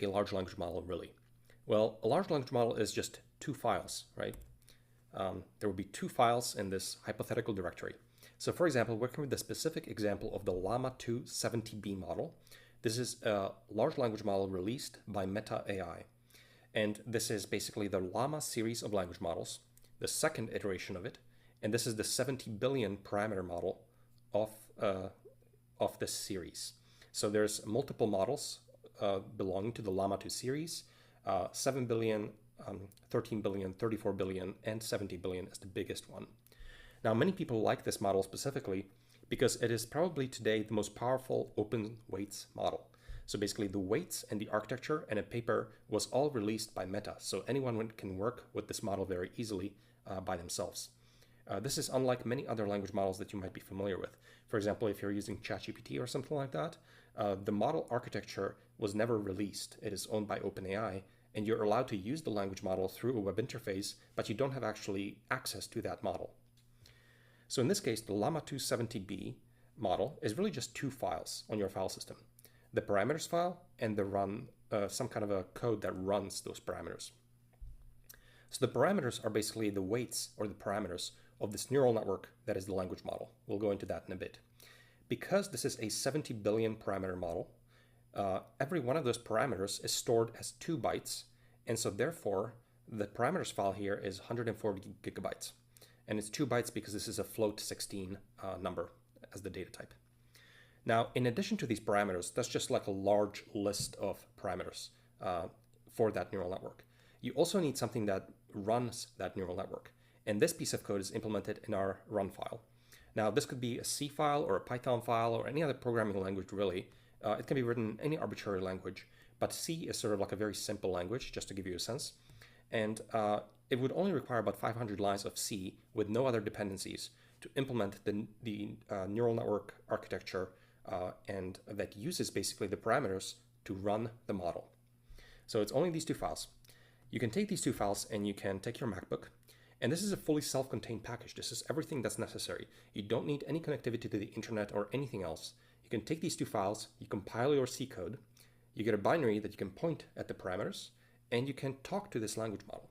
a large language model really? Well, a large language model is just two files, right? There will be two files in this hypothetical directory. So for example, working with the specific example of the Llama 2 70B model, this is a large language model released by Meta AI. And this is basically the Llama series of language models, the second iteration of it. And this is the 70 billion parameter model of this series. So there's multiple models belonging to the Llama 2 series, 7 billion, 13 billion, 34 billion, and 70 billion is the biggest one. Now, many people like this model specifically because it is probably today the most powerful open weights model. So basically the weights and the architecture and a paper was all released by Meta. So anyone can work with this model very easily by themselves. This is unlike many other language models that you might be familiar with. For example, if you're using ChatGPT or something like that, the model architecture was never released. It is owned by OpenAI, and you're allowed to use the language model through a web interface, but you don't have actually access to that model. So in this case, the Llama 2 70B model is really just two files on your file system: the parameters file and the run, some kind of a code that runs those parameters. So the parameters are basically the weights or the parameters of this neural network that is the language model. We'll go into that in a bit. Because this is a 70 billion parameter model, every one of those parameters is stored as 2 bytes. And so therefore, the parameters file here is 140 gigabytes. And it's 2 bytes because this is a float 16 number as the data type. Now, in addition to these parameters, that's just like a large list of parameters for that neural network. You also need something that runs that neural network. And this piece of code is implemented in our run file. Now, this could be a C file or a Python file or any other programming language, really. It can be written in any arbitrary language, but C is sort of like a very simple language, just to give you a sense. And it would only require about 500 lines of C with no other dependencies to implement the neural network architecture and that uses basically the parameters to run the model. So it's only these two files. You can take these two files and you can take your MacBook, and this is a fully self-contained package. This is everything that's necessary. You don't need any connectivity to the internet or anything else. You can take these two files, you compile your C code, you get a binary that you can point at the parameters, and you can talk to this language model.